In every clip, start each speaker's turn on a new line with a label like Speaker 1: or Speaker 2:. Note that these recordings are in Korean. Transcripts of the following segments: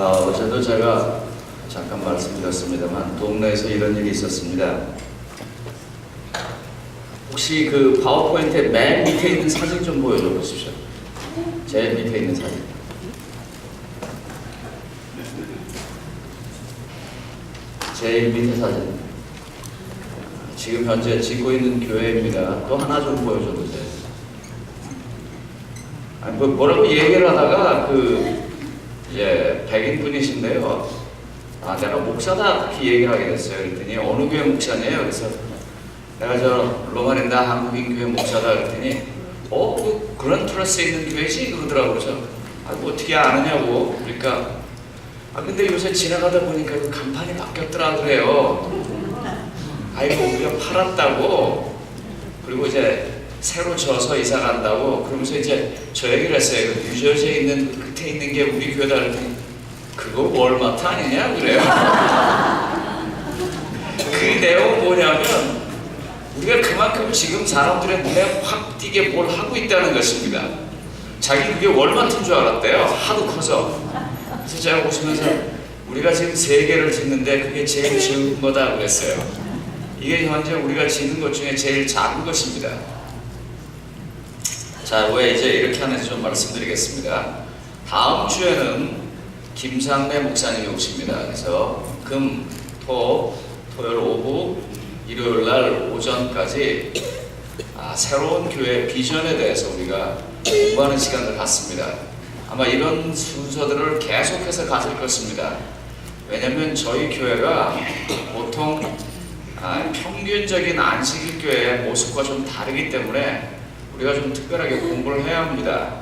Speaker 1: 어제도 제가 잠깐 말씀드렸습니다만 동네에서 이런 일이 있었습니다. 혹시 그 파워포인트의 맨 밑에 있는 사진 좀 보여줘 보십시오. 제일 밑에 있는 사진. 제일 밑에 사진. 지금 현재 짓고 있는 교회입니다. 또 하나 좀 보여줘도 돼요. 아니, 뭐라고 얘기를 하다가 백인 분이신데요. 내가 목사다 그렇게 얘기를 하게 됐어요. 그랬더니 어느 교회 목사냐요? 그래서 내가 저 로마린다 한국인 교회 목사다 그랬더니 그 그랜트러스에 있는 교회지? 그러더라고요. 그래서 뭐 어떻게 아느냐고. 그러니까 근데 요새 지나가다 보니까 그 간판이 바뀌었더라 그래요. 아이고 우리가 팔았다고. 그리고 이제 새로 져서 이사 간다고. 그러면서 이제 저 얘기를 했어요. 그 뉴저지에 있는 그 끝에 있는 게 우리 교회다 그랬더니 그거 월마트 아니냐 그래요. 그 내용은 뭐냐면 우리가 그만큼 지금 사람들의 눈에 확 띄게 뭘 하고 있다는 것입니다. 자기 그게 월마트인 줄 알았대요. 하도 커서. 그래서 제가 보시면서 우리가 지금 3개를 짓는데 그게 제일 적은 거다 그랬어요. 이게 현재 우리가 짓는 것 중에 제일 작은 것입니다. 자, 왜 이제 이렇게 하는지 좀 말씀드리겠습니다. 다음 주에는 김상래 목사님이 오십니다. 그래서 금, 토, 토요일 오후, 일요일 날 오전까지 새로운 교회 비전에 대해서 우리가 공부하는 시간을 갖습니다. 아마 이런 순서들을 계속해서 가질 것입니다. 왜냐하면 저희 교회가 보통 평균적인 안식일 교회의 모습과 좀 다르기 때문에 우리가 좀 특별하게 공부를 해야 합니다.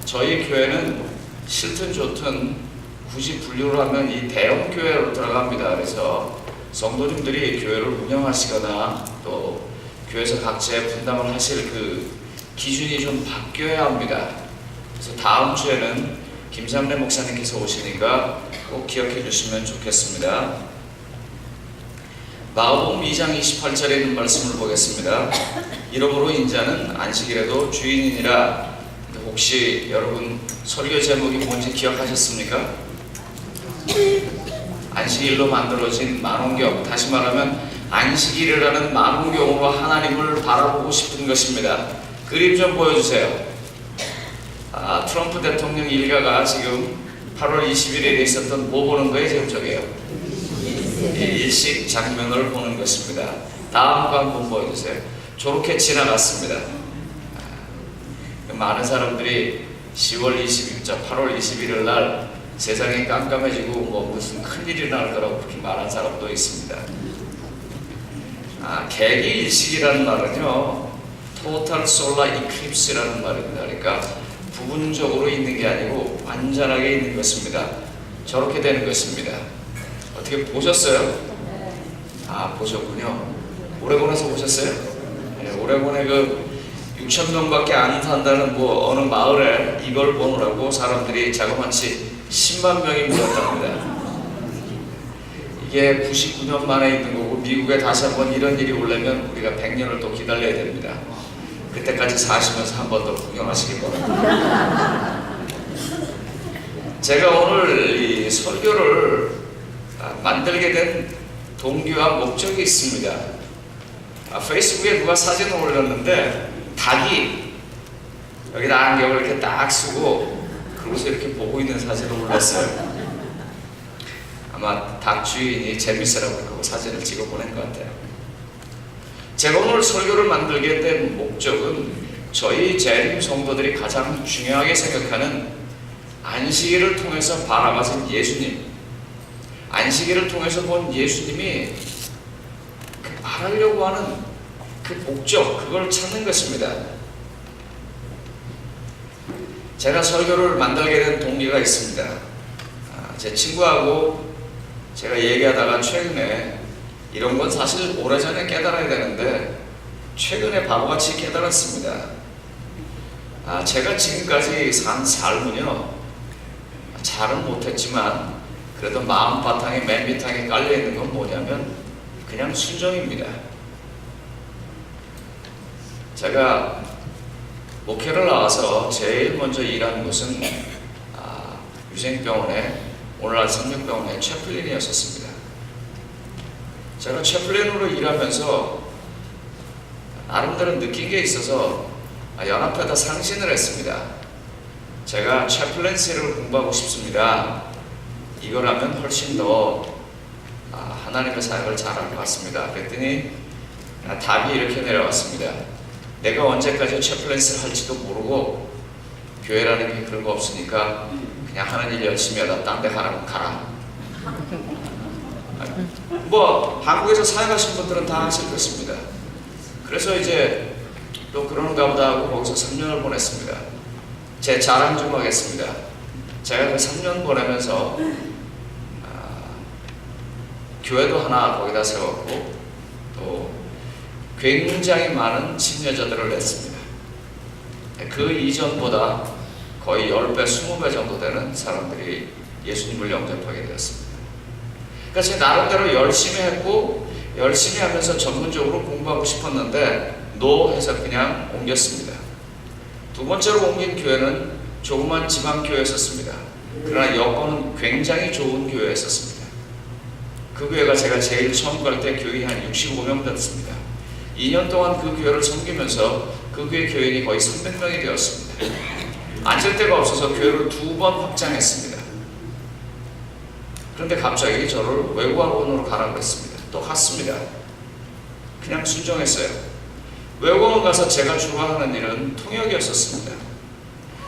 Speaker 1: 저희 교회는 싫든 좋든 굳이 분류를 하면 이 대형 교회로 들어갑니다. 그래서 성도님들이 교회를 운영하시거나 또 교회에서 각자의 분담을 하실 그 기준이 좀 바뀌어야 합니다. 그래서 다음 주에는 김삼래 목사님께서 오시니까 꼭 기억해 주시면 좋겠습니다. 마가복음 2장 28절에 있는 말씀을 보겠습니다. 이러므로 인자는 안식일에도 주인이니라. 혹시 여러분 설교 제목이 뭔지 기억하셨습니까? 안식일로 만들어진 만원경, 다시 말하면 안식일이라는 만원경으로 하나님을 바라보고 싶은 것입니다. 그림 좀 보여주세요. 트럼프 대통령 일가가 지금 8월 20일에 있었던 뭐 보는 거예요? 지금 저게요. 일식 장면을 보는 것입니다. 다음 거 한번 보여주세요. 저렇게 지나갔습니다. 많은 사람들이 10월 20일자 8월 21일 날 세상이 깜깜해지고 무슨 큰일이 날 거라고 그렇게 말한 사람도 있습니다. 개기일식이라는 말은요, 토탈 솔라 이클립스라는 말입니다. 그러니까 부분적으로 있는 게 아니고 완전하게 있는 것입니다. 저렇게 되는 것입니다. 어떻게 보셨어요? 보셨군요. 오레곤에서 보셨어요? 네, 오레곤에 6,000명밖에 안 산다는 어느 마을에 이걸 보느라고 사람들이 자그마치 10만 명이 모였답니다. 이게 99년 만에 있는 거고 미국에 다시 한번 이런 일이 오려면 우리가 100년을 또 기다려야 됩니다. 그때까지 사시면서 한 번 더 구경하시기 바랍니다. 제가 오늘 이 설교를 만들게 된 동기와 목적이 있습니다. 페이스북에 누가 사진을 올렸는데 닭이 여기다 안경을 이렇게 딱 쓰고 그러고서 이렇게 보고 있는 사진을 올렸어요. 아마 닭 주인이 재밌으라고 그러고 사진을 찍어 보낸 것 같아요. 제가 오늘 설교를 만들게 된 목적은 저희 재림 성도들이 가장 중요하게 생각하는 안식일을 통해서 바라봐진 예수님, 안식일을 통해서 본 예수님이 말하려고 하는 그 목적, 그걸 찾는 것입니다. 제가 설교를 만들게 된 동기가 있습니다. 제 친구하고 제가 얘기하다가 최근에 이런 건 사실 오래전에 깨달아야 되는데 최근에 바보같이 깨달았습니다. 제가 지금까지 산 삶은요, 잘은 못했지만 그래도 마음 바탕에 맨 밑에 깔려있는 건 뭐냐면 그냥 순종입니다. 제가 목회를 나와서 제일 먼저 일한 곳은 유생병원에 오늘날 성령병원의 채플린이었었습니다. 제가 채플린으로 일하면서 나름대로 느낀 게 있어서 연합회에다 상신을 했습니다. 제가 채플린시를 공부하고 싶습니다. 이걸 하면 훨씬 더 하나님의 사역을 잘할 것 같습니다. 그랬더니 답이 이렇게 내려왔습니다. 내가 언제까지 채플린시를 할지도 모르고 교회라는 게 그런 거 없으니까 그냥 하는 일 열심히 하다 딴 데 가라. 뭐 한국에서 사역하신 분들은 다 하실 것입니다. 그래서 이제 또 그런가 보다 하고 거기서 3년을 보냈습니다. 제 자랑 좀 하겠습니다. 제가 그 3년 보내면서 교회도 하나 거기다 세웠고 또 굉장히 많은 침례자들을 냈습니다. 그 이전보다 거의 10배, 20배 정도 되는 사람들이 예수님을 영접하게 되었습니다. 그러니까 제 나름대로 열심히 했고 열심히 하면서 전문적으로 공부하고 싶었는데 해서 그냥 옮겼습니다. 두 번째로 옮긴 교회는 조그만 지방교회였었습니다. 그러나 여건은 굉장히 좋은 교회였었습니다. 그 교회가 제가 제일 처음 갈 때 교인이 한 65명 됐습니다. 2년 동안 그 교회를 섬기면서 그 교회 교인이 거의 300명이 되었습니다. 앉을 데가 없어서 교회를 2번 확장했습니다. 그런데 갑자기 저를 외국학원으로 가라고 했습니다. 또 갔습니다. 그냥 순종했어요. 외국어원 가서 제가 주로 하는 일은 통역이었었습니다.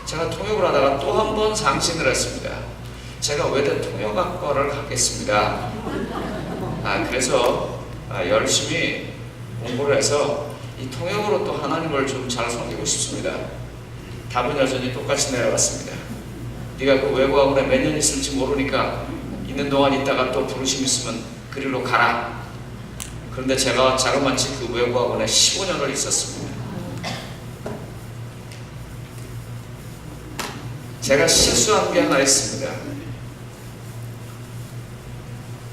Speaker 1: 제가 통역을 하다가 또 한 번 상신을 했습니다. 제가 외대 통역학과를 가겠습니다. 그래서 열심히 공부를 해서 이 통역으로 또 하나님을 좀 잘 섬기고 싶습니다. 답은 여전히 똑같이 내려왔습니다. 네가 그 외국학원에 몇 년 있을지 모르니까 있는 동안 있다가 또 부르심 있으면 그리로 가라. 그런데 제가 자그마치 그 외국학원에 15년을 있었습니다. 제가 실수한 게 하나 있습니다.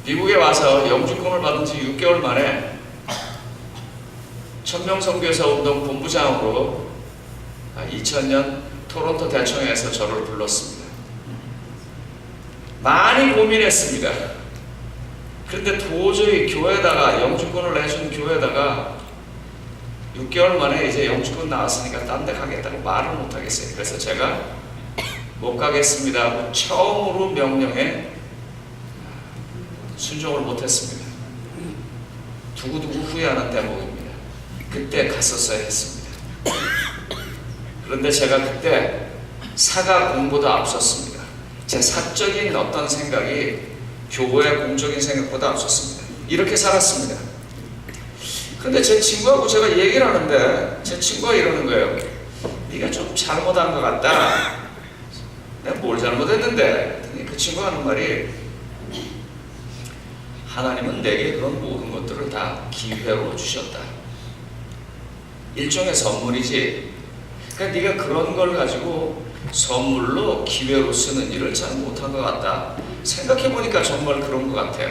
Speaker 1: 미국에 와서 영주권을 받은 지 6개월 만에 천명선교사 운동 본부장으로 2000년 토론토 대청에서 저를 불렀습니다. 많이 고민했습니다. 그런데 도저히 교회에다가 영주권을 내준 교회에다가 6개월 만에 이제 영주권 나왔으니까 딴 데 가겠다고 말을 못 하겠어요. 그래서 제가 못 가겠습니다 하고 처음으로 명령에 순종을 못 했습니다. 두고두고 후회하는 대목입니다. 그때 갔었어야 했습니다. 그런데 제가 그때 사가 공보다 앞섰습니다. 제 사적인 어떤 생각이 교회의 공적인 생각보다 앞섰습니다. 이렇게 살았습니다. 그런데 제 친구하고 제가 얘기를 하는데 제 친구가 이러는 거예요. 네가 좀 잘못한 것 같다. 내가 뭘 잘못했는데? 그 친구가 하는 말이 하나님은 내게 그런 모든 것들을 다 기회로 주셨다. 일종의 선물이지. 그러니까 네가 그런 걸 가지고 선물로 기회로 쓰는 일을 잘 못한 것 같다. 생각해보니까 정말 그런 것 같아요.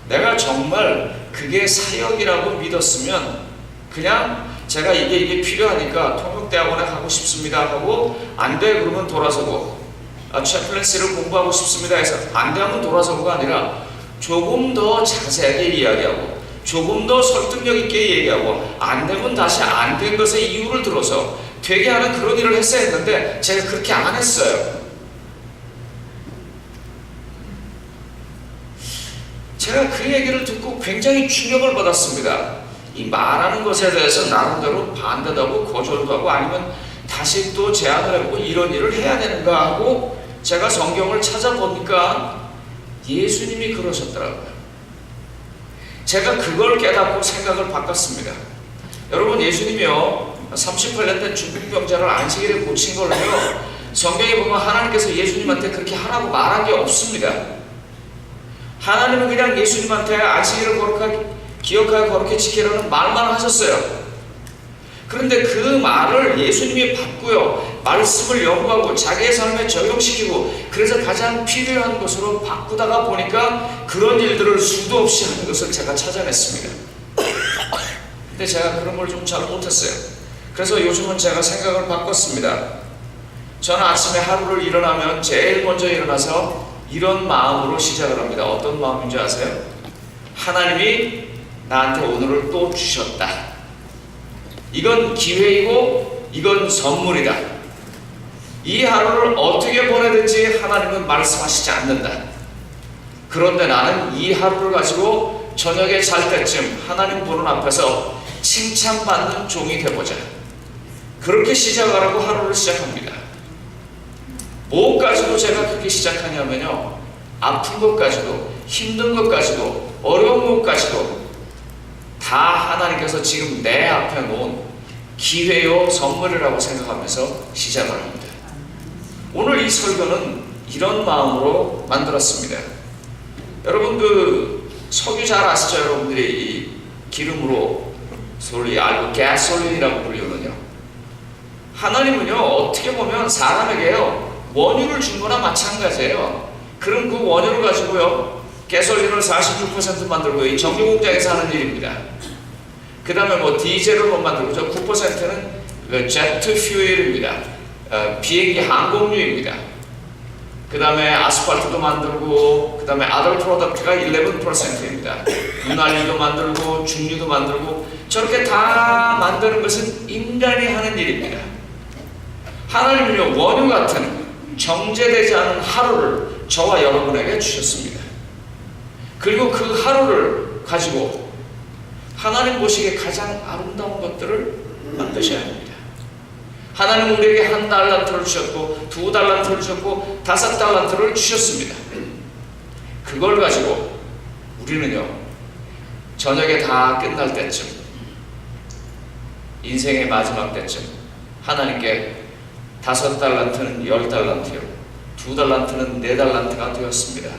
Speaker 1: 내가 정말 그게 사역이라고 믿었으면 그냥 제가 이게 필요하니까 통역대학원에 가고 싶습니다 하고 안 돼 그러면 돌아서고 채플린시를 공부하고 싶습니다 해서 안 돼 하면 돌아서고가 아니라 조금 더 자세하게 이야기하고 조금 더 설득력 있게 얘기하고 안 되면 다시 안 된 것의 이유를 들어서 되게 하는 그런 일을 했어야 했는데 제가 그렇게 안 했어요. 제가 그 얘기를 듣고 굉장히 충격을 받았습니다. 이 말하는 것에 대해서 나름대로 반대도 하고 거절도 하고 아니면 다시 또 제안을 해보고 이런 일을 해야 되는가 하고 제가 성경을 찾아보니까 예수님이 그러셨더라고요. 제가 그걸 깨닫고 생각을 바꿨습니다. 여러분, 예수님이요 38년 된 중풍병자를 안식일에 고친 걸로요 성경에 보면 하나님께서 예수님한테 그렇게 하라고 말한 게 없습니다. 하나님은 그냥 예수님한테 안식일을 기억하여 거룩히 지키라는 말만 하셨어요. 그런데 그 말을 예수님이 받고요 말씀을 연구하고 자기의 삶에 적용시키고 그래서 가장 필요한 것으로 바꾸다가 보니까 그런 일들을 수도 없이 하는 것을 제가 찾아냈습니다. 근데 제가 그런 걸 좀 잘 못했어요. 그래서 요즘은 제가 생각을 바꿨습니다. 저는 아침에 하루를 일어나면 제일 먼저 일어나서 이런 마음으로 시작을 합니다. 어떤 마음인지 아세요? 하나님이 나한테 오늘을 또 주셨다. 이건 기회이고 이건 선물이다. 이 하루를 어떻게 보내든지 하나님은 말씀하시지 않는다. 그런데 나는 이 하루를 가지고 저녁에 잘 때쯤 하나님 보는 앞에서 칭찬받는 종이 되보자. 그렇게 시작하라고 하루를 시작합니다. 뭐까지도 제가 그렇게 시작하냐면요, 아픈 것까지도, 힘든 것까지도, 어려운 것까지도 다 하나님께서 지금 내 앞에 놓은 기회요 선물이라고 생각하면서 시작을 합니다. 오늘 이 설교는 이런 마음으로 만들었습니다. 여러분 그 석유 잘 아시죠? 여러분들이 이 기름으로 소리 알고 가솔린이라고 불리는요. 하나님은요 어떻게 보면 사람에게요 원유를 준 거나 마찬가지예요. 그럼 그 원유를 가지고요 가솔린을 46% 만들고 이 정유 공장에서 하는 일입니다. 그 다음에 뭐 디젤을 못 만들고 저 9%는 그 제트 퓨얼입니다. 비행기 항공유입니다. 그 다음에 아스팔트도 만들고, 그 다음에 other product가 11%입니다. 윤활유도 만들고, 중유도 만들고, 저렇게 다 만드는 것은 인간이 하는 일입니다. 하나님은요, 원유 같은 정제되지 않은 하루를 저와 여러분에게 주셨습니다. 그리고 그 하루를 가지고 하나님 보시기에 가장 아름다운 것들을 만드셔야 합니다. 하나님은 우리에게 1달란트를 주셨고 2달란트를 주셨고 5달란트를 주셨습니다. 그걸 가지고 우리는요 저녁에 다 끝날 때쯤, 인생의 마지막 때쯤 하나님께 5달란트는 10달란트요 2달란트는 4달란트가 되었습니다.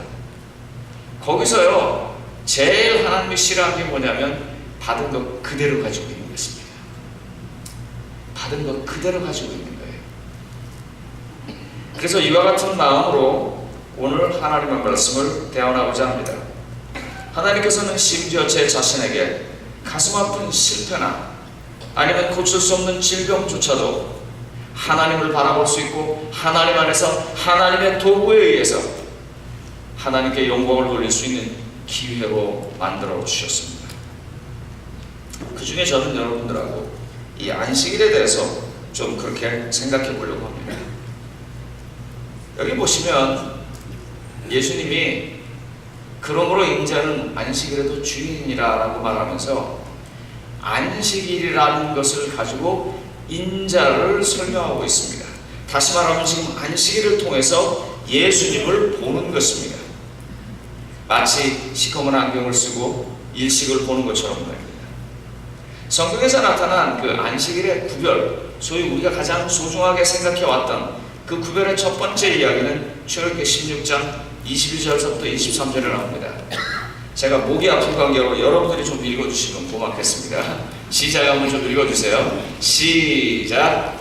Speaker 1: 거기서요 제일 하나님이 싫어하는 게 뭐냐면 받은 것 그대로 가지고 있는 것입니다. 받은 것 그대로 가지고 있는 거예요. 그래서 이와 같은 마음으로 오늘 하나님의 말씀을 대언하고자 합니다. 하나님께서는 심지어 제 자신에게 가슴 아픈 실패나 아니면 고칠 수 없는 질병조차도 하나님을 바라볼 수 있고 하나님 안에서 하나님의 도구에 의해서 하나님께 영광을 돌릴 수 있는 기회로 만들어 주셨습니다. 그 중에 저는 여러분들하고 이 안식일에 대해서 좀 그렇게 생각해 보려고 합니다. 여기 보시면 예수님이 그러므로 인자는 안식일에도 주인이라 라고 말하면서 안식일이라는 것을 가지고 인자를 설명하고 있습니다. 다시 말하면 지금 안식일을 통해서 예수님을 보는 것입니다. 마치 시커먼 안경을 쓰고 일식을 보는 것처럼 말입니다. 성경에서 나타난 그 안식일의 구별, 소위 우리가 가장 소중하게 생각해왔던 그 구별의 첫 번째 이야기는 출애굽기 16장 22절부터 23절에 나옵니다. 제가 목이 아픈 관계로 여러분들이 좀 읽어주시면 고맙겠습니다. 시작 한번 좀 읽어주세요. 시작.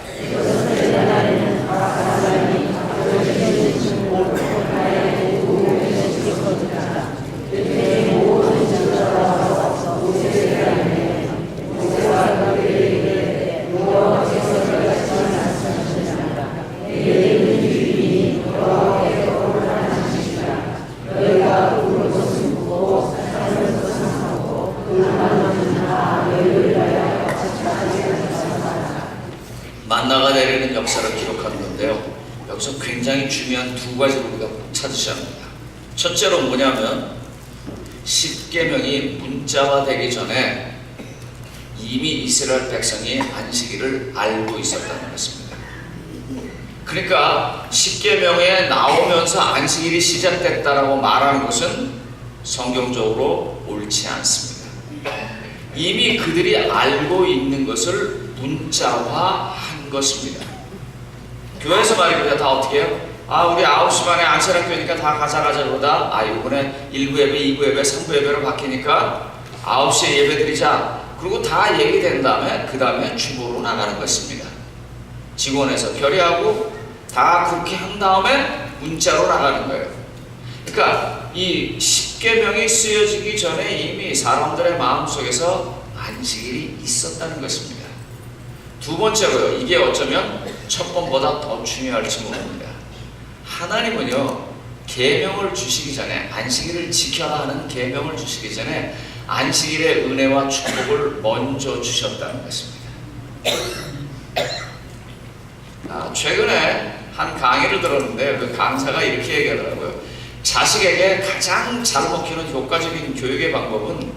Speaker 1: 만나가 내리는 역사를 기록하는 건데요. 여기서 굉장히 중요한 두 가지를 우리가 꼭 찾으셔야 합니다. 첫째로 뭐냐면 십계명이 문자화되기 전에 이미 이스라엘 백성이 안식일을 알고 있었다는 것입니다. 그러니까 십계명에 나오면서 안식일이 시작됐다라고 말하는 것은 성경적으로 옳지 않습니다. 이미 그들이 알고 있는 것을 문자화한 것입니다. 교회에서 말입니다. 다 어떻게 해요? 우리 9시 반에 안식일 교회니까 다 가자 그러다 이번에 1부 예배, 2부 예배, 3부 예배로 바뀌니까 9시에 예배 드리자. 그리고 다 얘기된 다음에 그 다음에 주보로 나가는 것입니다. 직원에서 결의하고 다 그렇게 한 다음에 문자로 나가는 거예요. 그러니까 이 십계명이 쓰여지기 전에 이미 사람들의 마음속에서 안식일이 있었다는 것입니다. 두 번째로요, 이게 어쩌면 첫 번보다 더 중요할지 모릅니다. 하나님은요, 계명을 주시기 전에, 안식일을 지켜라 하는 계명을 주시기 전에 안식일의 은혜와 축복을 먼저 주셨다는 것입니다. 최근에 한 강의를 들었는데 그 강사가 이렇게 얘기하더라고요. 자식에게 가장 잘 먹히는 효과적인 교육의 방법은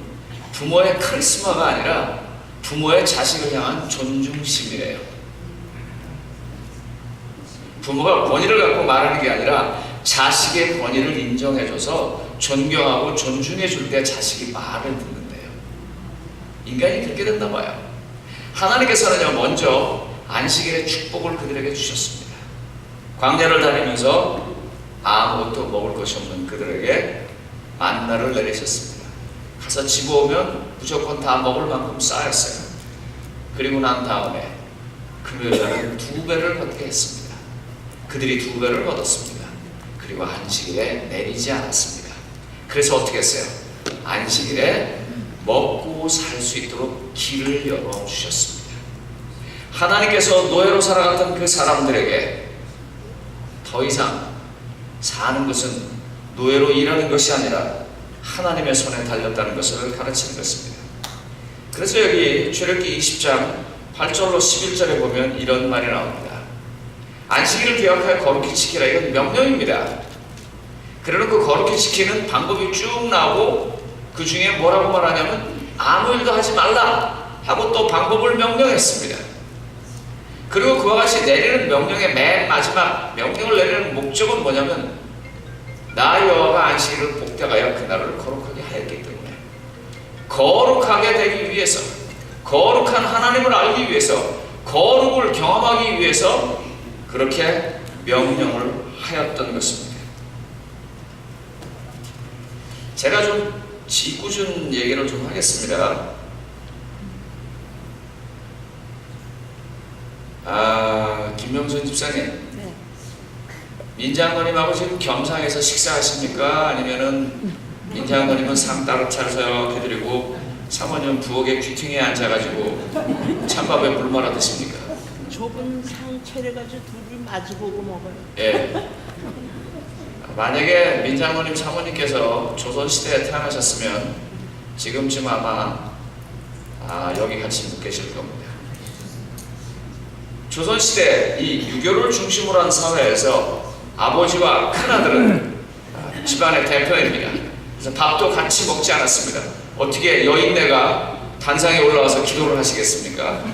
Speaker 1: 부모의 카리스마가 아니라 부모의 자식을 향한 존중심이래요. 부모가 권위를 갖고 말하는 게 아니라 자식의 권위를 인정해줘서 존경하고 존중해줄 때 자식이 말을 듣는데요. 인간이 그렇게 된다 봐요. 하나님께서는요, 먼저 안식일의 축복을 그들에게 주셨습니다. 광야를 다니면서 아무것도 먹을 것이 없는 그들에게 만나를 내리셨습니다. 가서 집어오면 무조건 다 먹을 만큼 쌓였어요. 그리고 난 다음에 금요일 날은 2배를 얻게 했습니다. 그들이 2배를 얻었습니다. 그리고 안식일에 내리지 않았습니다. 그래서 어떻게 했어요? 안식일에 먹고 살 수 있도록 길을 열어주셨습니다. 하나님께서 노예로 살아갔던 그 사람들에게 더 이상 사는 것은 노예로 일하는 것이 아니라 하나님의 손에 달렸다는 것을 가르치는 것입니다. 그래서 여기 출애굽기 20장 8절로 11절에 보면 이런 말이 나옵니다. 안식일을 기억하여 거룩히 지키라. 이건 명령입니다. 그래놓고 거룩히 지키는 방법이 쭉 나오고 그 중에 뭐라고 말하냐면 아무 일도 하지 말라 하고 또 방법을 명령했습니다. 그리고 그와 같이 내리는 명령의 맨 마지막 명령을 내리는 목적은 뭐냐면 나 여호와가 안식일을 복되하여 그날을 거룩하게 하였기 때문에 거룩하게 되기 위해서, 거룩한 하나님을 알기 위해서, 거룩을 경험하기 위해서 그렇게 명령을 하였던 것입니다. 제가 좀 짓궂은 얘기를 좀 하겠습니다. 김명선 집사님,
Speaker 2: 네.
Speaker 1: 민장로님하고 지금 겸상해서 식사하십니까? 아니면은 민장로님은 상 따로 차려서 해드리고 사모님은 부엌에 귀퉁이에 앉아가지고 찬밥에 물 말아 드십니까?
Speaker 2: 좁은 상 차려가지고 둘이 마주보고 먹어요.
Speaker 1: 예. 만약에 민장로님 사모님께서 조선시대에 태어나셨으면 지금쯤 아마 여기 같이 못 계실 겁니다. 조선시대 이 유교를 중심으로 한 사회에서 아버지와 큰아들은 집안의 대표입니다. 그래서 밥도 같이 먹지 않았습니다. 어떻게 여인네가 단상에 올라와서 기도를 하시겠습니까?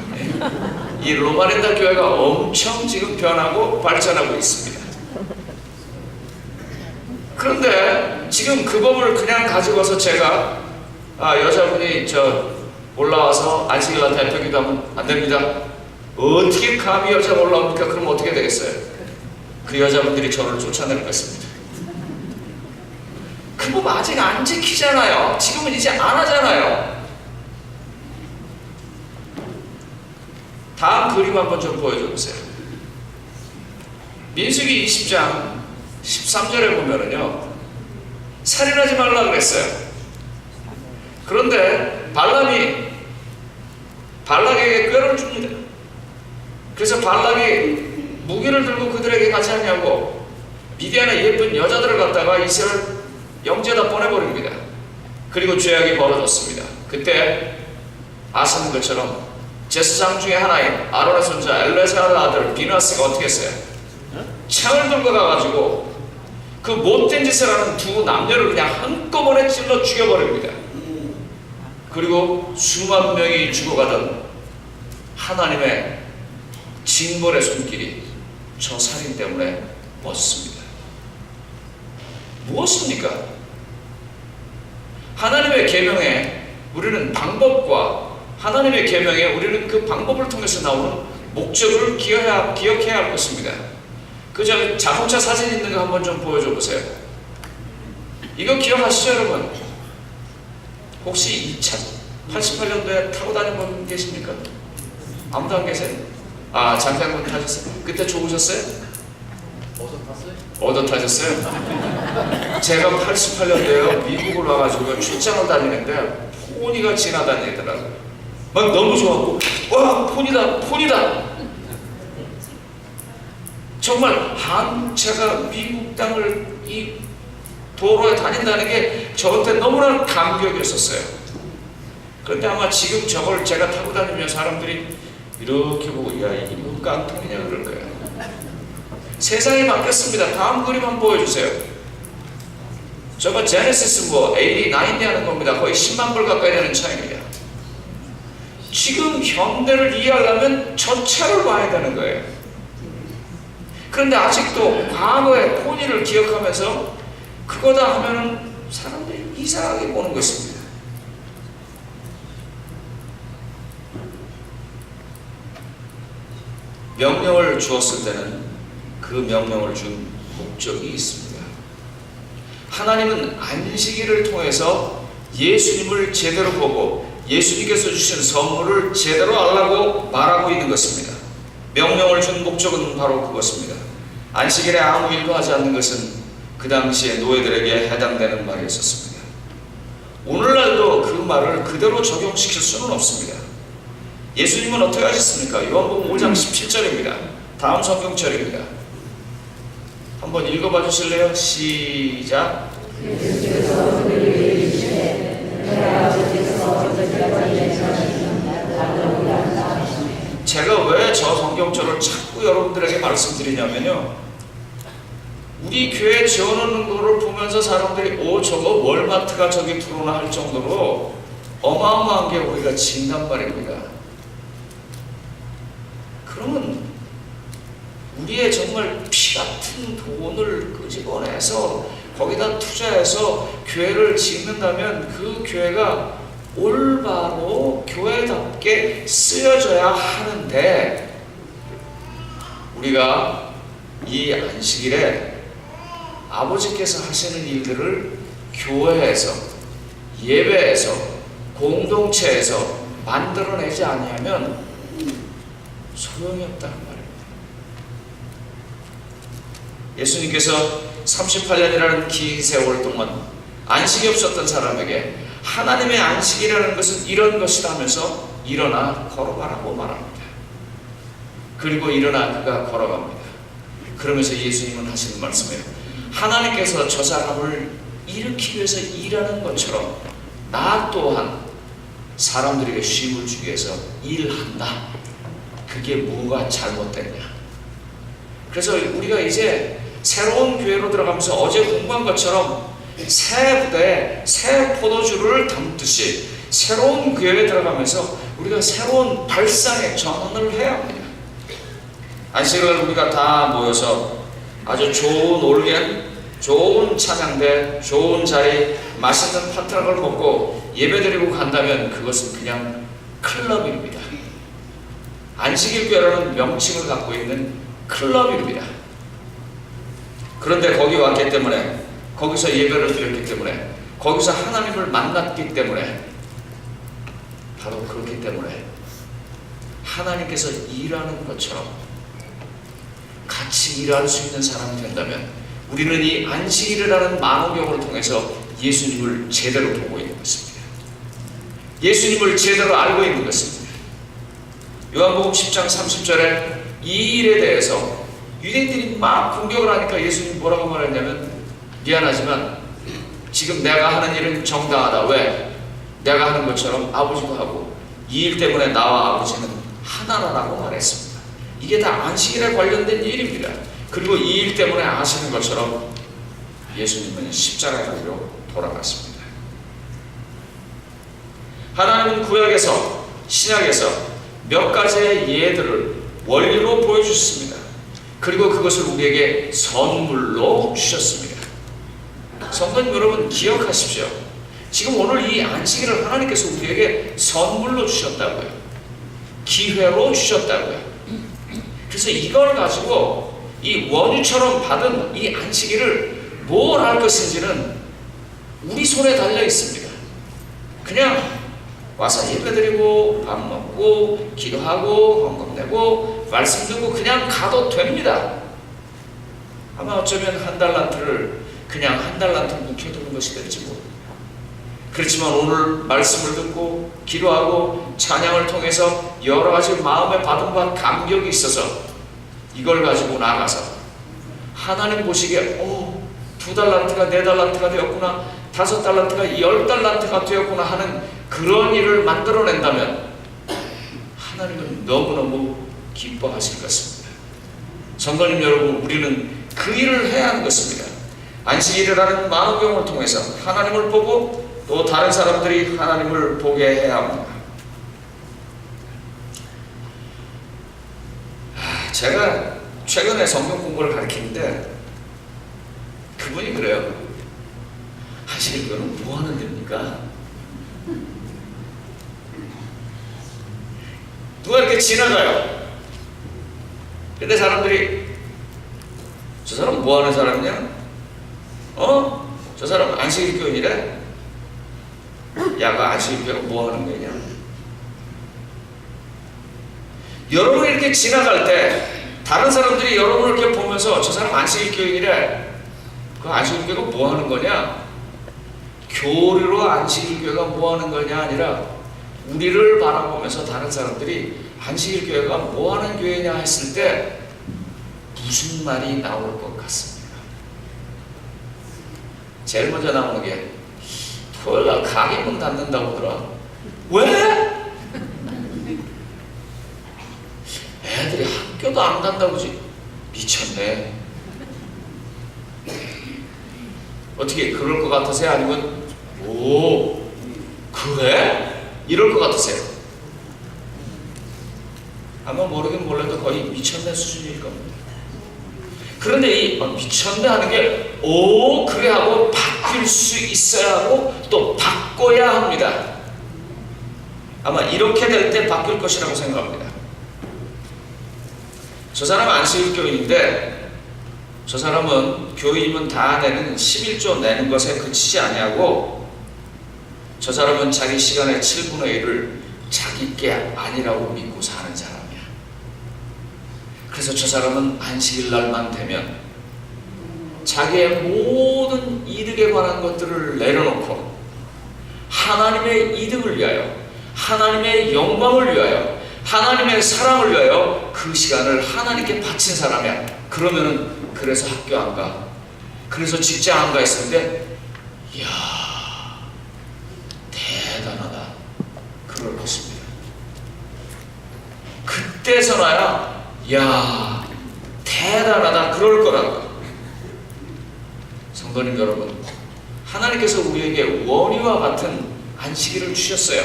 Speaker 1: 이 로마렌다 교회가 엄청 지금 변하고 발전하고 있습니다. 그런데 지금 그 법을 그냥 가지고 와서 제가 여자분이 올라와서 안식일날 대표기도 하면 안 됩니다. 어떻게 감히 여자가 올라옵니까? 그럼 어떻게 되겠어요? 그 여자분들이 저를 쫓아낼 것입니다. 그 법 아직 안 지키잖아요. 지금은 이제 안 하잖아요. 다음 그림 한번 좀 보여줘 보세요. 민수기 20장 13절에 보면은요, 살인하지 말라 그랬어요. 그런데 발람이 발락에게 꾀를 줍니다. 그래서 발락이 무기를 들고 그들에게 같이 하냐고 미디안의 예쁜 여자들을 갖다가 이스라엘 영지에다 보내버립니다. 그리고 죄악이 벌어졌습니다. 그때 아시는 것처럼 제사장 중에 하나인 아론의 손자 엘레사의 아들 비나스가 어떻게 했어요? 창을 들고 가가지고 그 못된 짓을 하는 두 남녀를 그냥 한꺼번에 찔러 죽여버립니다. 그리고 수만 명이 죽어가던 하나님의 징벌의 손길이 저 살인 때문에 멎습니다. 무엇입니까? 하나님의 계명에 우리는 방법과 하나님의 계명에 우리는 그 방법을 통해서 나오는 목적을 기억해야 할 것입니다. 그 자동차 사진 있는 거 한번 좀 보여줘 보세요. 이거 기억하시죠, 여러분? 혹시 이 차 88년도에 타고 다닌 분 계십니까? 아무도 안 계세요? 장사님 타셨어요? 그때 좋으셨어요? 얻어 타셨어요? 제가 88년도에요 미국을 와가지고 출장을 다니는데 포니가 지나다니더라고요. 막 너무 좋았고 와 폰이다. 정말 제가 미국 땅을 이 도로에 다닌다는 게 저한테 너무나 감격이었었어요. 그런데 아마 지금 저걸 제가 타고 다니면 사람들이 이렇게 보고 야 이게 뭐 깡통이냐 그럴 거예요. 세상이 바뀌었습니다. 다음 그림 한번 보여주세요. 저거 제네시스 뭐 80, 90 하는 겁니다. 거의 10만 불 가까이 되는 차이입니다. 지금 현대를 이해하려면 전체를 봐야 되는 거예요. 그런데 아직도 과거의 포니를 기억하면서 그거다 하면은 사람들이 이상하게 보는 것입니다. 명령을 주었을 때는 그 명령을 준 목적이 있습니다. 하나님은 안식일을 통해서 예수님을 제대로 보고 예수님께서 주신 선물을 제대로 알라고 말하고 있는 것입니다. 명령을 준 목적은 바로 그것입니다. 안식일에 아무 일도 하지 않는 것은 그 당시에 노예들에게 해당되는 말이었습니다. 오늘날도 그 말을 그대로 적용시킬 수는 없습니다. 예수님은 어떻게 하셨습니까? 요한복음 5장 17절입니다. 다음 성경절입니다. 한번 읽어봐 주실래요? 시작. 제가 왜 저 성경절을 자꾸 여러분들에게 말씀드리냐면요, 우리 교회 지어놓는 거를 보면서 사람들이 저거 월마트가 저기 들어오나 할 정도로 어마어마한 게 우리가 진단 말입니다. 그러면 우리의 정말 피 같은 돈을 끄집어내서 거기다 투자해서 교회를 짓는다면 그 교회가 올바로 교회답게 쓰여져야 하는데, 우리가 이 안식일에 아버지께서 하시는 일들을 교회에서, 예배에서, 공동체에서 만들어내지 아니하면 소용이 없다는 말입니다. 예수님께서 38년이라는 긴 세월 동안 안식이 없었던 사람에게 하나님의 안식이라는 것은 이런 것이다 하면서 일어나 걸어가라고 말합니다. 그리고 일어나 그가 걸어갑니다. 그러면서 예수님은 하시는 말씀이에요. 하나님께서 저 사람을 일으키기 위해서 일하는 것처럼 나 또한 사람들에게 쉼을 주기 위해서 일한다. 그게 뭐가 잘못됐냐? 그래서 우리가 이제 새로운 교회로 들어가면서 어제 공부한 것처럼 새 부대에 새 포도주를 담듯이 새로운 교회에 들어가면서 우리가 새로운 발상의 전환을 해야 합니다. 안식을 우리가 다 모여서 아주 좋은 올겐, 좋은 찬양대, 좋은 자리, 맛있는 파트락을 먹고 예배드리고 간다면 그것은 그냥 클럽입니다. 안식일 교회라는 명칭을 갖고 있는 클럽입니다. 그런데 거기 왔기 때문에, 거기서 예배를 드렸기 때문에, 거기서 하나님을 만났기 때문에, 바로 그렇기 때문에 하나님께서 일하는 것처럼 같이 일할 수 있는 사람이 된다면 우리는 이 안식일이라는 만호경을 통해서 예수님을 제대로 보고 있는 것입니다. 예수님을 제대로 알고 있는 것입니다. 요한복음 10장 30절에 이 일에 대해서 유대인들이 막 공격을 하니까 예수님 뭐라고 말했냐면, 미안하지만 지금 내가 하는 일은 정당하다. 왜? 내가 하는 것처럼 아버지도 하고 이 일 때문에 나와 아버지는 하나라고 말했습니다. 이게 다 안식일에 관련된 일입니다. 그리고 이 일 때문에 아시는 것처럼 예수님은 십자가로 돌아갔습니다. 하나님은 구약에서, 신약에서 몇 가지의 예들을 원리로 보여주셨습니다. 그리고 그것을 우리에게 선물로 주셨습니다. 성도님 여러분, 기억하십시오. 지금 오늘 이 안식일을 하나님께서 우리에게 선물로 주셨다고요. 기회로 주셨다고요. 그래서 이걸 가지고 이 원유처럼 받은 이 안식일을 뭘 할 것인지는 우리 손에 달려 있습니다. 그냥 와서 예배드리고 밥 먹고 기도하고 헌금 내고 말씀 듣고 그냥 가도 됩니다. 아마 어쩌면 한 달란트를 그냥 한 달란트 묵혀두는 것이 될지 모릅니다. 그렇지만 오늘 말씀을 듣고 기도하고 찬양을 통해서 여러 가지 마음에 받은 바 감격이 있어서 이걸 가지고 나가서 하나님 보시기에 2달란트가 4달란트가 되었구나, 5달란트가 10달란트가 되었구나 하는 그런 일을 만들어낸다면 하나님은 너무너무 기뻐하실 것입니다. 성도님 여러분, 우리는 그 일을 해야 하는 것입니다. 안식일이라는 만호경을 통해서 하나님을 보고 또 다른 사람들이 하나님을 보게 해야 합니다. 제가 최근에 성경 공부를 가르치는데 그분이 그래요. 안식일교는 뭐 하는 데입니까? 누가 이렇게 지나가요. 근데 사람들이 저 사람 뭐 하는 사람이냐? 저 사람 안식일교인이래? 야, 그 안식일교가 뭐 하는 거냐? 여러분이 이렇게 지나갈 때 다른 사람들이 여러분을 이렇게 보면서 저 사람 안식일교인이래. 그 안식일교가 뭐 하는 거냐? 교리로 안식일교가 뭐 하는 거냐 아니라 우리를 바라보면서 다른 사람들이 안식일교회가 뭐 하는 교회냐 했을 때 무슨 말이 나올 것 같습니다. 제일 먼저 나오는 게 토요일날 가게 문 닫는다고 하더라. 왜? 애들이 학교도 안 간다고 지 미쳤네. 어떻게 그럴 것 같으세요? 아니면 오 그래? 이럴 것 같으세요? 아마 모르긴 몰라도 거의 미쳤네 수준일 겁니다. 그런데 이 미쳤네 하는 게 오 그래 하고 바뀔 수 있어야 하고 또 바꿔야 합니다. 아마 이렇게 될 때 바뀔 것이라고 생각합니다. 저 사람은 안식일교인인데 저 사람은 교인이면 다 내는 11조 내는 것에 그치지 아니하고 저 사람은 자기 시간의 7분의 1을 자기 게 아니라고 믿고 사는 사람이야. 그래서 저 사람은 안식일 날만 되면 자기의 모든 이득에 관한 것들을 내려놓고 하나님의 이득을 위하여, 하나님의 영광을 위하여, 하나님의 사랑을 위하여 그 시간을 하나님께 바친 사람이야. 그러면은 그래서 학교 안 가, 그래서 직장 안 가 했을 때 이야 대단하다 그럴 것입니다. 그때서나야 야 대단하다 그럴 거라고. 성도님 여러분, 하나님께서 우리에게 원리와 같은 안식일을 주셨어요.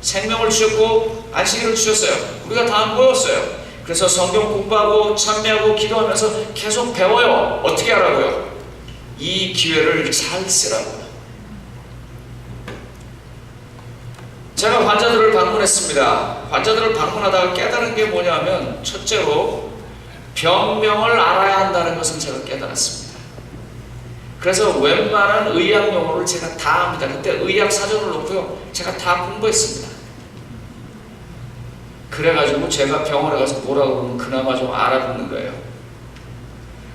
Speaker 1: 생명을 주셨고 안식일을 주셨어요. 우리가 다 모였어요. 그래서 성경 공부하고 참여하고 기도하면서 계속 배워요. 어떻게 하라고요? 이 기회를 잘 쓰라고요. 제가 환자들을 방문했습니다. 환자들을 방문하다가 깨달은 게 뭐냐면 첫째로 병명을 알아야 한다는 것을 제가 깨달았습니다. 그래서 웬만한 의학 용어를 제가 다 압니다. 그때 의학 사전을 놓고요. 제가 다 공부했습니다. 그래가지고 제가 병원에 가서 뭐라고 그러면 그나마 좀 알아듣는 거예요.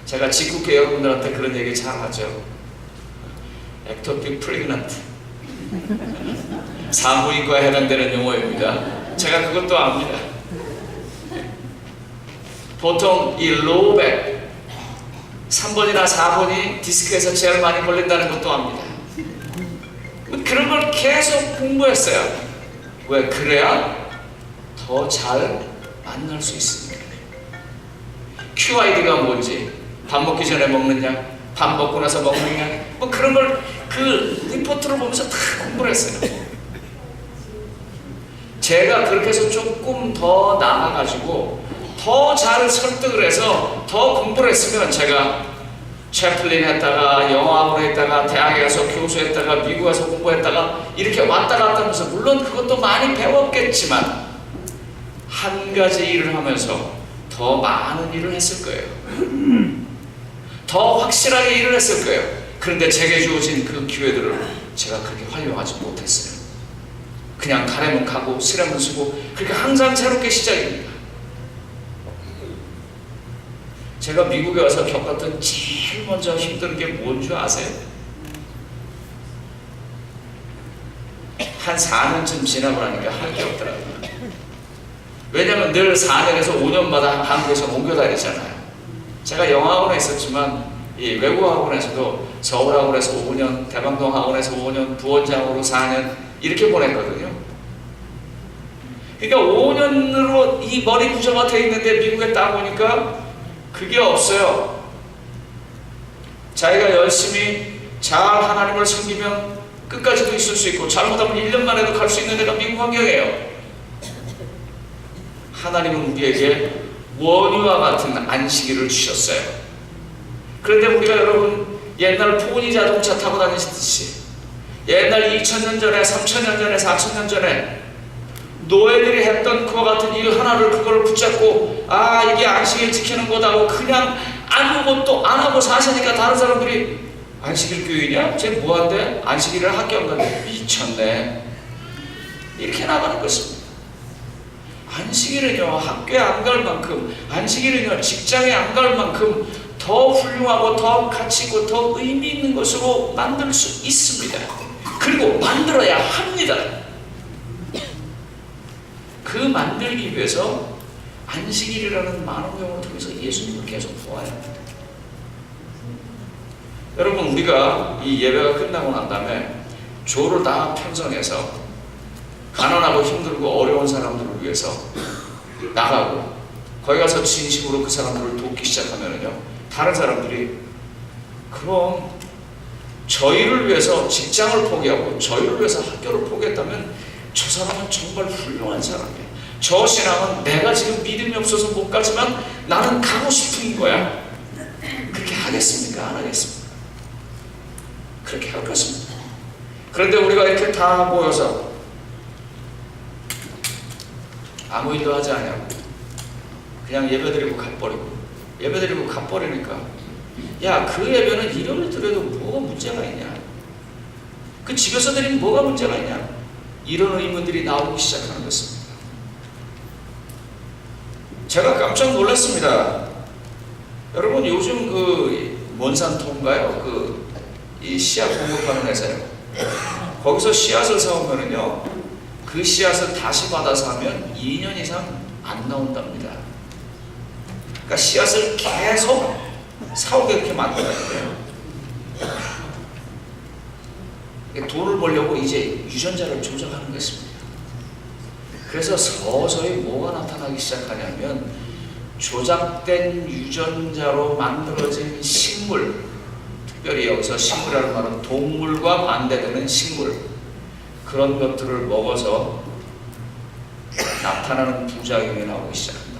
Speaker 1: 제가 직국회 여러분들한테 그런 얘기 잘 하죠. ectopic pregnant. 산부인과에 해당되는 용어입니다. 제가 그것도 압니다. 보통 이 로우백 3번이나 4번이 디스크에서 제일 많이 걸린다는 것도 압니다. 그런 걸 계속 공부했어요. 왜? 그래야 더 잘 만날 수 있습니다. QID가 뭔지, 밥 먹기 전에 먹느냐, 밥 먹고 나서 먹느냐, 뭐 그런 걸 그 리포트를 보면서 다 공부를 했어요. 제가 그렇게 해서 조금 더 나아가지고 더 잘 설득을 해서 더 공부를 했으면 제가 채플린 했다가 영어학원 했다가 대학에 가서 교수했다가 미국 가서 공부했다가 이렇게 왔다 갔다 하면서 물론 그것도 많이 배웠겠지만 한 가지 일을 하면서 더 많은 일을 했을 거예요. 더 확실하게 일을 했을 거예요. 그런데 제게 주어진 그 기회들을 제가 그렇게 활용하지 못했어요. 그냥 가려면 가고 쓰려면 쓰고 그렇게 항상 새롭게 시작입니다. 제가 미국에 와서 겪었던 제일 먼저 힘든 게 뭔 줄 아세요? 한 4년쯤 지나고 나니까 할 게 없더라고요. 왜냐하면 늘 4년에서 5년마다 한국에서 옮겨 다니잖아요. 제가 영어학원에 있었지만 이 외국어학원에서도 서울학원에서 5년, 대방동학원에서 5년, 부원장으로 4년 이렇게 보냈거든요. 그러니까 5년으로 이 머리 구조가 돼 있는데 미국에 딱 오니까 그게 없어요. 자기가 열심히 잘 하나님을 섬기면 끝까지도 있을 수 있고 잘못하면 1년 만에도 갈 수 있는 데가 미국 환경이에요. 하나님은 우리에게 원유와 같은 안식일을 주셨어요. 그런데 우리가 여러분 옛날 포니 자동차 타고 다니시듯이 옛날 2000년 전에 3000년 전에 4000년 전에 노예들이 했던 그와 같은 일 하나를 그걸 붙잡고 아 이게 안식일 지키는 거다고 그냥 아무것도 안 하고 사시니까 다른 사람들이 안식일 교인이야? 쟤 뭐한대? 안식일을 학교 안 가는데 미쳤네 이렇게 나가는 것입니다. 안식일은요 학교에 안 갈 만큼 안식일은요 직장에 안 갈 만큼 더 훌륭하고 더 가치 있고 더 의미 있는 것으로 만들 수 있습니다. 그리고 만들어야 합니다. 그 만들기 위해서 안식일이라는 만원경을 통해서 예수님을 계속 보아야 합니다. 여러분 우리가 이 예배가 끝나고 난 다음에 조를 다 편성해서 가난하고 힘들고 어려운 사람들을 위해서 나가고 거기 가서 진심으로 그 사람들을 돕기 시작하면요 다른 사람들이 그럼 저희를 위해서 직장을 포기하고 저희를 위해서 학교를 포기했다면 저 사람은 정말 훌륭한 사람이야. 저 신앙은 내가 지금 믿음이 없어서 못 가지만 나는 가고 싶은 거야. 그렇게 하겠습니까? 안 하겠습니까? 그렇게 할 것입니다. 그런데 우리가 이렇게 다 모여서 아무 일도 하지 않냐고 그냥 예배드리고 가버리고 예배드리고 가버리니까 야 그 예배는 일요일 드려도 뭐가 문제가 있냐 그 집에서 드리면 뭐가 문제가 있냐 이런 의문들이 나오기 시작하는 것입니다. 제가 깜짝 놀랐습니다. 여러분 요즘 그 몬산토인가요? 이 씨앗 공급하는 회사요. 거기서 씨앗을 사오면은요 그 씨앗을 다시 받아서 하면 2년 이상 안 나온답니다. 그러니까 씨앗을 계속 사오게 이렇게 만들어야 돼요. 돈을 벌려고 이제 유전자를 조작하는 것입니다. 그래서 서서히 뭐가 나타나기 시작하냐면 조작된 유전자로 만들어진 식물, 특별히 여기서 식물이라는 말은 동물과 반대되는 식물, 그런 것들을 먹어서 나타나는 부작용이 나오기 시작합니다.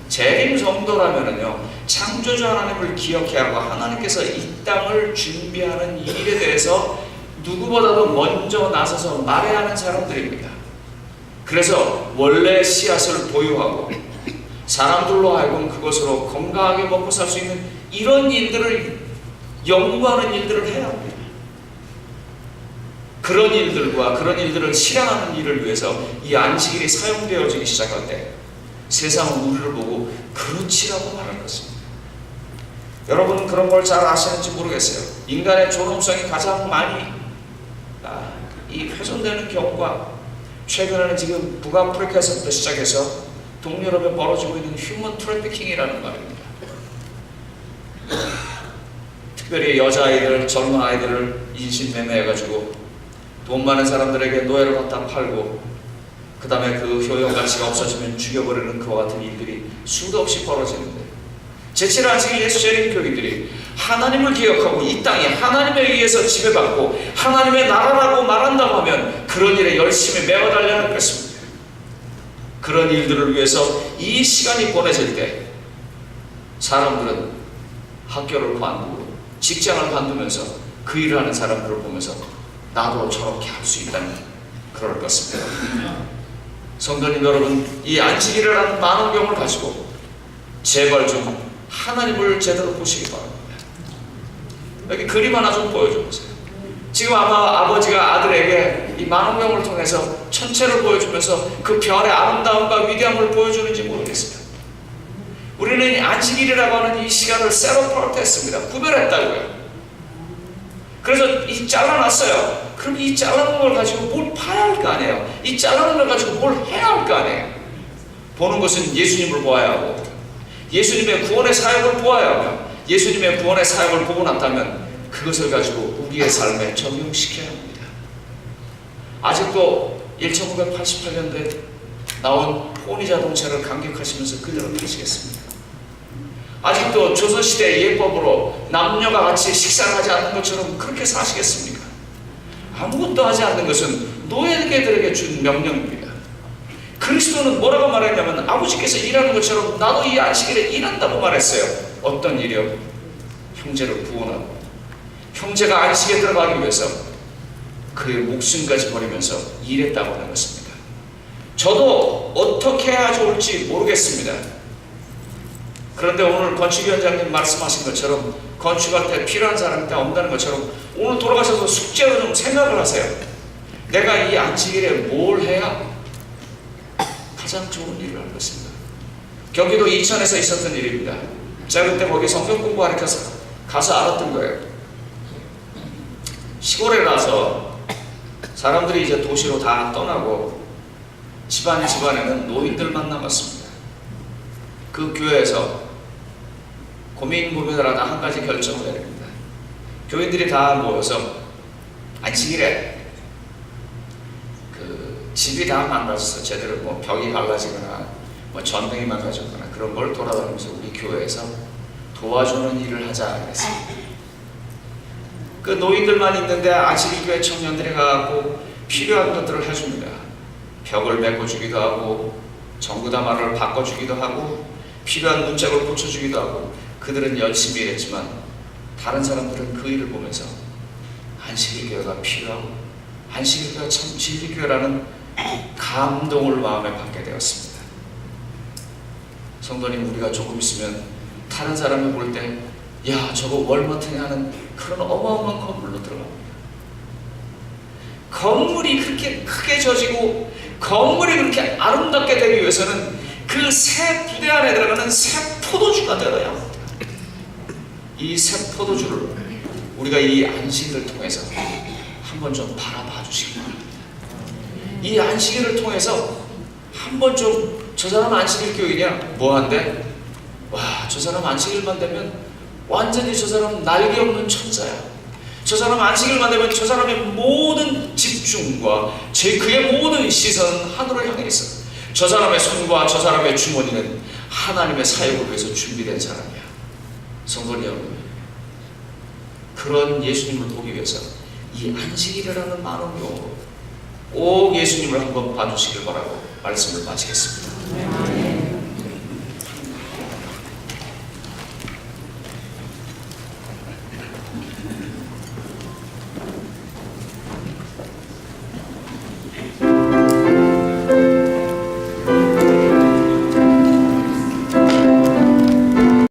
Speaker 1: 재림 성도라면은요 창조주 하나님을 기억해야 하고 하나님께서 이 땅을 준비하는 일에 대해서 누구보다도 먼저 나서서 말해야 하는 사람들입니다. 그래서 원래 씨앗을 보유하고 사람들로 하여금 그것으로 건강하게 먹고 살 수 있는 이런 일들을 연구하는 일들을 해야 합니다. 그런 일들과 그런 일들을 실행하는 일을 위해서 이 안식일이 사용되어지기 시작할 때 세상은 우리를 보고 그렇지라고 말할 것입니다. 여러분 그런 걸 잘 아시는지 모르겠어요. 인간의 존엄성이 가장 많이 이 훼손되는 경우가 최근에는 지금 북아프리카에서부터 시작해서 동유럽에 벌어지고 있는 휴먼 트래피킹이라는 말입니다. 특별히 여자아이들, 젊은 아이들을 인신매매해가지고 돈 많은 사람들에게 노예로 갖다 팔고 그 다음에 그 효용 가치가 없어지면 죽여버리는 그와 같은 일들이 수도 없이 벌어지는데 제7일 안식일 예수 재림 교인들이 하나님을 기억하고 이 땅이 하나님에 의해서 지배받고 하나님의 나라라고 말한다고 하면 그런 일에 열심히 매어 달려야 할 것입니다. 그런 일들을 위해서 이 시간이 보내질 때 사람들은 학교를 관두고 직장을 관두면서 그 일을 하는 사람들을 보면서 나도 저렇게 할 수 있다니 그럴 것입니다. 성도님 여러분, 이 안식일이라는 만원경을 가지고 제발 좀 하나님을 제대로 보시기 바랍니다. 여기 그림 하나 좀 보여줘보세요. 지금 아마 아버지가 아들에게 이 만원경을 통해서 천체를 보여주면서 그 별의 아름다움과 위대함을 보여주는지 모르겠어요. 우리는 안식일이라고 하는 이 시간을 셋 어파트 했습니다. 구별했다고요. 그래서 이 잘라놨어요. 그럼 이 잘라놓은 걸 가지고 뭘 파야 할 거 아니에요. 이 잘라놓은 걸 가지고 뭘 해야 할 거 아니에요. 보는 것은 예수님을 보아야 하고 예수님의 구원의 사역을 보아야 하며 예수님의 구원의 사역을 보고 났다면 그것을 가지고 우리의 삶에 적용시켜야 합니다. 아직도 1988년도에 나온 포니 자동차를 감격하시면서 그대로 타시겠습니까? 아직도 조선시대의 예법으로 남녀가 같이 식사를 하지 않는 것처럼 그렇게 사시겠습니까? 아무것도 하지 않는 것은 노예들에게 준 명령입니다. 그리스도는 뭐라고 말했냐면 아버지께서 일하는 것처럼 나도 이 안식일에 일한다고 말했어요. 어떤 일이요? 형제를 구원하고 형제가 안식에 들어가기 위해서 그의 목숨까지 버리면서 일했다고 하는 것입니다. 저도 어떻게 해야 좋을지 모르겠습니다. 그런데 오늘 건축위원장님 말씀하신 것처럼 건축할 때 필요한 사람이 다 온다는 것처럼 오늘 돌아가셔서 숙제로 좀 생각을 하세요. 내가 이 안식일에 뭘 해야 가장 좋은 일을 할 것인가. 경기도 이천에서 있었던 일입니다. 제가 그때 거기 성경 공부하니까 가서 알았던 거예요. 시골에 가서 사람들이 이제 도시로 다 떠나고 집안에는 노인들만 남았습니다. 그 교회에서 고민하다 한 가지 결정을 내립니다. 교인들이 다 모여서 안식일에 그 집이 다 망가져서 제대로 뭐 벽이 갈라지거나 뭐 전등이 망가졌거나 그런 걸 돌아다니면서 우리 교회에서 도와주는 일을 하자 그랬습니다. 그 노인들만 있는데 안식일교회 청년들이 가고 필요한 것들을 해줍니다. 벽을 메꿔주기도 하고 전구다마를 바꿔주기도 하고 필요한 문짝을 고쳐주기도 하고 그들은 열심히 일했지만 다른 사람들은 그 일을 보면서 안식일교회가 필요하고 안식일교회가 참 진리교회라는 감동을 마음에 받게 되었습니다. 성도님, 우리가 조금 있으면 다른 사람이 볼 때 야, 저거 월마트냐 하는 그런 어마어마한 건물로 들어갑니다. 건물이 그렇게 크게 져지고 건물이 그렇게 아름답게 되기 위해서는 그 새 부대 안에 들어가는 새 포도주가 되어야 합니다. 이 새 포도주를 우리가 이 안식일을 통해서 한번 좀 바라봐 주시기 바랍니다. 이 안식일을 통해서 한번 좀 저 사람 안식일 교인이야? 뭐한대? 와, 저 사람 안식일만 되면 완전히 저 사람 날개 없는 천사야. 저 사람 안식일만 되면 저 사람의 모든 집중과 그의 모든 시선은 하늘을 향해 있어. 저 사람의 손과 저 사람의 주머니는 하나님의 사역을 위해서 준비된 사람이야. 성도님 여러분, 그런 예수님을 보기 위해서 이 안식일이라는 많은 용어로 꼭 예수님을 한번 봐주시길 바라고 말씀을 마치겠습니다.